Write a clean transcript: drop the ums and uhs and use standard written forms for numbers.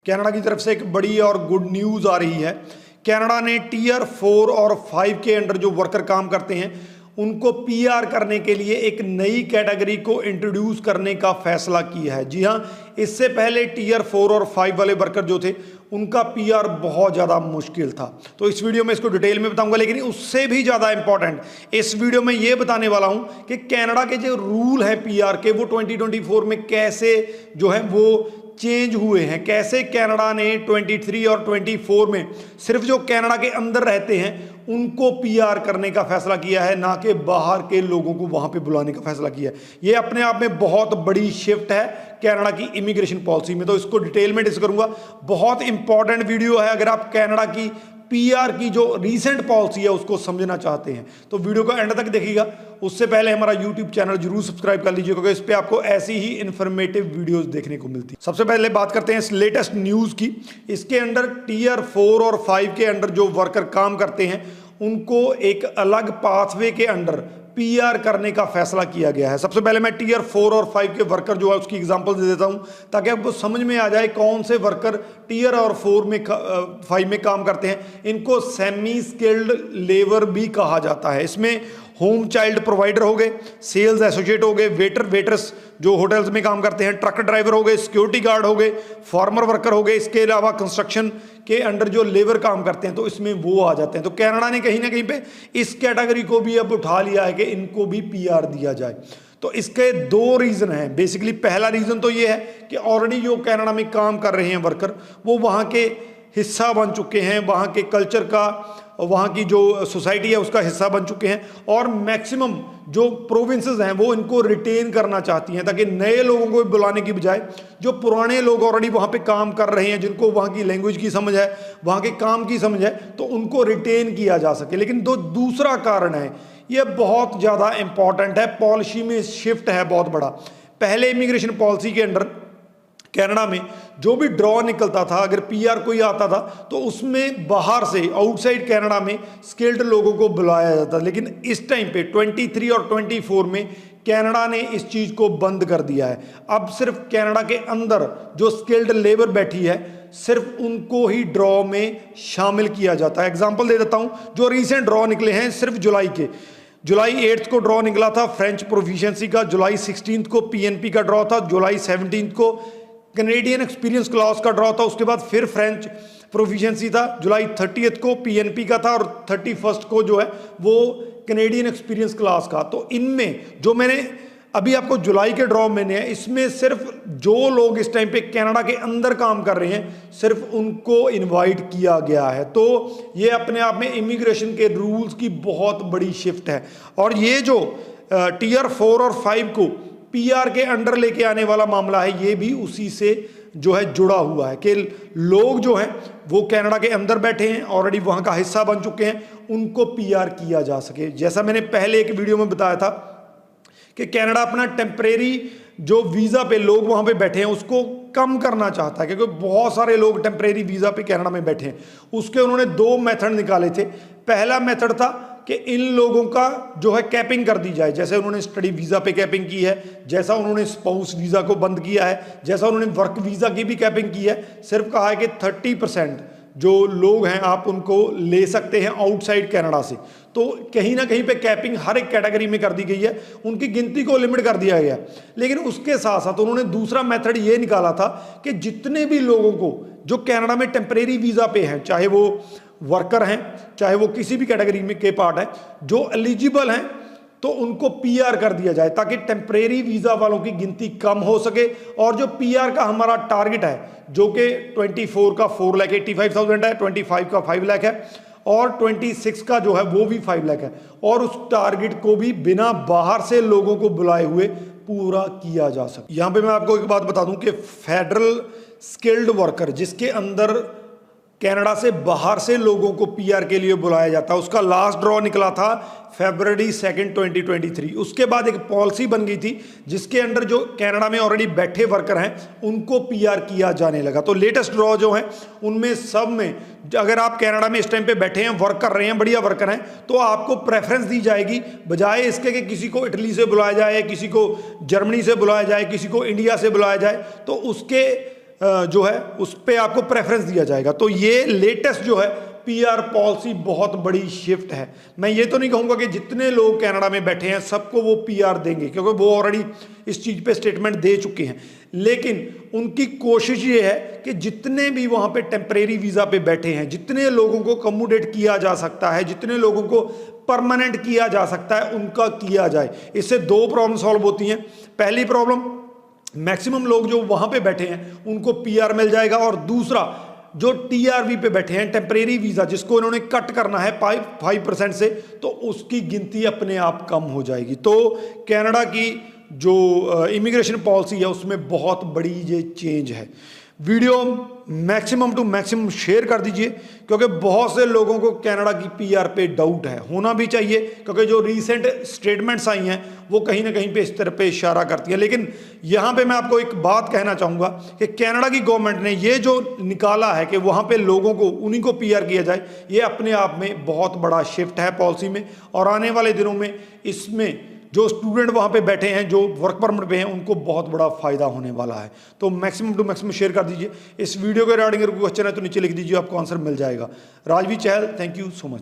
Canada की तरफ से एक बड़ी और गुड न्यूज़ आ रही है। कनाडा ने टीयर 4 और 5 के अंडर जो वर्कर काम करते हैं उनको पीआर करने के लिए एक नई कैटेगरी को इंट्रोड्यूस करने का फैसला किया है। जी हाँ, इससे पहले टीयर 4 और 5 वाले वर्कर जो थे उनका पीआर बहुत ज़्यादा मुश्किल था। तो इस वीडियो में इसको डिटेल में बताऊंगा, लेकिन उससे भी ज़्यादा इंपॉर्टेंट इस वीडियो में ये बताने वाला हूँ कि कनाडा के जो रूल हैं पीआर के वो 2024 में कैसे जो है वो चेंज हुए हैं, कैसे कनाडा ने 23 और 24 में सिर्फ जो कनाडा के अंदर रहते हैं उनको पीआर करने का फैसला किया है, ना कि बाहर के लोगों को वहां पे बुलाने का फैसला किया है। ये अपने आप में बहुत बड़ी शिफ्ट है कनाडा की इमिग्रेशन पॉलिसी में। तो इसको डिटेल में डिस्कस करूंगा। बहुत इंपॉर्टेंट वीडियो है अगर आप कनाडा की पीआर की जो रीसेंट पॉलिसी है उसको समझना चाहते हैं तो वीडियो को एंड तक देखिएगा। उससे पहले हमारा यूट्यूब चैनल जरूर सब्सक्राइब कर लीजिए क्योंकि इस पे आपको ऐसी ही इंफॉर्मेटिव वीडियोस देखने को मिलती है। सबसे पहले बात करते हैं इस लेटेस्ट न्यूज़ की। इसके अंडर टीयर 4 और 5 के अंडर जो वर्कर काम करते हैं उनको एक अलग पाथवे के अंडर पीआर करने का फैसला किया गया है। सबसे पहले मैं टीयर 4 और 5 के वर्कर जो है उसकी एग्जांपल दे देता हूं ताकि आपको समझ में आ जाए कौन से वर्कर टीयर और 5 में काम करते हैं। इनको सेमी स्किल्ड लेबर भी कहा जाता है। इसमें होम चाइल्ड प्रोवाइडर हो गए, सेल्स एसोसिएट हो गए, वेटर वेटर्स जो होटल्स में काम करते हैं, ट्रक ड्राइवर हो गए, सिक्योरिटी गार्ड हो गए, फार्मर वर्कर हो गए, इसके अलावा कंस्ट्रक्शन के अंडर जो लेबर काम करते हैं तो इसमें वो आ जाते हैं। तो कनाडा ने कहीं ना कहीं पे इस कैटेगरी को भी अब उठा लिया है कि इनको भी पीआर दिया जाए। तो इसके दो रीज़न हैं बेसिकली। पहला रीज़न तो ये है कि ऑलरेडी जो कनाडा में काम कर रहे हैं वर्कर वो वहाँ के हिस्सा बन चुके हैं, वहाँ के कल्चर का, वहाँ की जो सोसाइटी है उसका हिस्सा बन चुके हैं और मैक्सिमम जो प्रोविंसेस हैं वो इनको रिटेन करना चाहती हैं ताकि नए लोगों को बुलाने की बजाय जो पुराने लोग ऑलरेडी वहाँ पे काम कर रहे हैं, जिनको वहाँ की लैंग्वेज की समझ है, वहाँ के काम की समझ है, तो उनको रिटेन किया जा सके। लेकिन दूसरा कारण है, ये बहुत ज़्यादा इंपॉर्टेंट है, पॉलिसी में शिफ्ट है बहुत बड़ा। पहले इमिग्रेशन पॉलिसी के अंडर कनाडा में जो भी ड्रॉ निकलता था, अगर पीआर कोई आता था तो उसमें बाहर से आउटसाइड कनाडा में स्किल्ड लोगों को बुलाया जाता। लेकिन इस टाइम पे 23 और 24 में कनाडा ने इस चीज़ को बंद कर दिया है। अब सिर्फ कनाडा के अंदर जो स्किल्ड लेबर बैठी है सिर्फ उनको ही ड्रॉ में शामिल किया जाता है। एग्जाम्पल दे देता हूँ, जो रिसेंट ड्रॉ निकले हैं सिर्फ जुलाई 8 को ड्रॉ निकला था फ्रेंच प्रोफिशिएंसी का, जुलाई 16 को पीएनपी का ड्रॉ था, जुलाई 17 को कैनेडियन एक्सपीरियंस क्लास का ड्रॉ था, उसके बाद फिर फ्रेंच प्रोफिशिएंसी था, जुलाई 30 को पीएनपी का था और 31 को जो है वो कैनेडियन एक्सपीरियंस क्लास का। तो इनमें जो मैंने अभी आपको जुलाई के ड्रॉ मैंने है, इसमें सिर्फ जो लोग इस टाइम पे कनाडा के अंदर काम कर रहे हैं सिर्फ उनको इनवाइट किया गया है। तो ये अपने आप में इमिग्रेशन के रूल्स की बहुत बड़ी शिफ्ट है। और ये जो टीयर 4 और 5 को पीआर के अंडर लेके आने वाला मामला है, ये भी उसी से जो है जुड़ा हुआ है कि लोग जो हैं वो कनाडा के अंदर बैठे हैं, ऑलरेडी वहाँ का हिस्सा बन चुके हैं, उनको पीआर किया जा सके। जैसा मैंने पहले एक वीडियो में बताया था कि कनाडा अपना टेम्परेरी जो वीज़ा पे लोग वहाँ पे बैठे हैं उसको कम करना चाहता है क्योंकि बहुत सारे लोग टेम्परेरी वीज़ा पे कनाडा में बैठे हैं। उसके उन्होंने 2 मेथड निकाले थे। पहला मेथड था कि इन लोगों का जो है कैपिंग कर दी जाए, जैसे उन्होंने स्टडी वीज़ा पे कैपिंग की है, जैसा उन्होंने स्पाउस वीज़ा को बंद किया है, जैसा उन्होंने वर्क वीज़ा की भी कैपिंग की है। सिर्फ कहा है कि 30% जो लोग हैं आप उनको ले सकते हैं आउटसाइड कनाडा से। तो कहीं ना कहीं पे कैपिंग हर एक कैटेगरी में कर दी गई है, उनकी गिनती को लिमिट कर दिया गया। लेकिन उसके साथ साथ उन्होंने दूसरा मेथड ये निकाला था कि जितने भी लोगों को जो कनाडा में टेम्परेरी वीज़ा पे हैं, चाहे वो वर्कर हैं चाहे वो किसी भी कैटेगरी में के पार्ट है, जो एलिजिबल हैं तो उनको पीआर कर दिया जाए ताकि टेम्परेरी वीज़ा वालों की गिनती कम हो सके। और जो पीआर का हमारा टारगेट है जो कि 24 का 4,85,000 है, 25 का 5 लाख है और 26 का जो है वो भी 5 लाख है। और उस टारगेट को भी बिना बाहर से लोगों को बुलाए हुए पूरा किया जा सके। यहाँ पे मैं आपको एक बात बता दूं कि फेडरल स्किल्ड वर्कर जिसके अंदर कनाडा से बाहर से लोगों को पीआर के लिए बुलाया जाता है, उसका लास्ट ड्रॉ निकला था फरवरी 2, 2023। उसके बाद एक पॉलिसी बन गई थी जिसके अंडर जो कनाडा में ऑलरेडी बैठे वर्कर हैं उनको पीआर किया जाने लगा। तो लेटेस्ट ड्रॉ जो है उनमें सब में अगर आप कनाडा में इस टाइम पे बैठे हैं, वर्क कर रहे हैं, बढ़िया वर्कर हैं, तो आपको प्रेफरेंस दी जाएगी बजाय इसके कि किसी को इटली से बुलाया जाए, किसी को जर्मनी से बुलाया जाए, किसी को इंडिया से बुलाया जाए। तो उसके जो है उस पर आपको प्रेफरेंस दिया जाएगा। तो ये लेटेस्ट जो है पीआर पॉलिसी बहुत बड़ी शिफ्ट है। मैं ये तो नहीं कहूँगा कि जितने लोग कनाडा में बैठे हैं सबको वो पीआर देंगे, क्योंकि वो ऑलरेडी इस चीज़ पे स्टेटमेंट दे चुके हैं, लेकिन उनकी कोशिश ये है कि जितने भी वहाँ पे टेम्परेरी वीज़ा पे बैठे हैं, जितने लोगों को कमोडेट किया जा सकता है, जितने लोगों को परमानेंट किया जा सकता है, उनका किया जाए। इससे दो प्रॉब्लम सॉल्व होती हैं। पहली प्रॉब्लम, मैक्सिमम लोग जो वहाँ पे बैठे हैं उनको पीआर मिल जाएगा, और दूसरा जो टीआरवी पे बैठे हैं, टेम्परेरी वीज़ा, जिसको इन्होंने कट करना है 5% से, तो उसकी गिनती अपने आप कम हो जाएगी। तो कनाडा की जो इमिग्रेशन पॉलिसी है उसमें बहुत बड़ी ये चेंज है। Video maximum to maximum share कर दीजिए, क्योंकि बहुत से लोगों को कनाडा की पीआर पे डाउट है, होना भी चाहिए, क्योंकि जो रीसेंट स्टेटमेंट्स आई हैं वो कहीं ना कहीं पे इस तरह पे इशारा करती हैं। लेकिन यहाँ पे मैं आपको एक बात कहना चाहूँगा कि कनाडा की गवर्नमेंट ने ये जो निकाला है कि वहाँ पे लोगों को उन्हीं को पीआर किया जाए, ये अपने आप में बहुत बड़ा शिफ्ट है पॉलिसी में, और आने वाले दिनों में इसमें जो स्टूडेंट वहाँ पे बैठे हैं, जो वर्क परमिट पे हैं, उनको बहुत बड़ा फायदा होने वाला है। तो मैक्सिमम टू मैक्सिमम शेयर कर दीजिए। इस वीडियो के रिगार्डिंग अगर कोई क्वेश्चन है तो नीचे लिख दीजिए, आपको आंसर मिल जाएगा। राजवीर चहल, थैंक यू सो मच।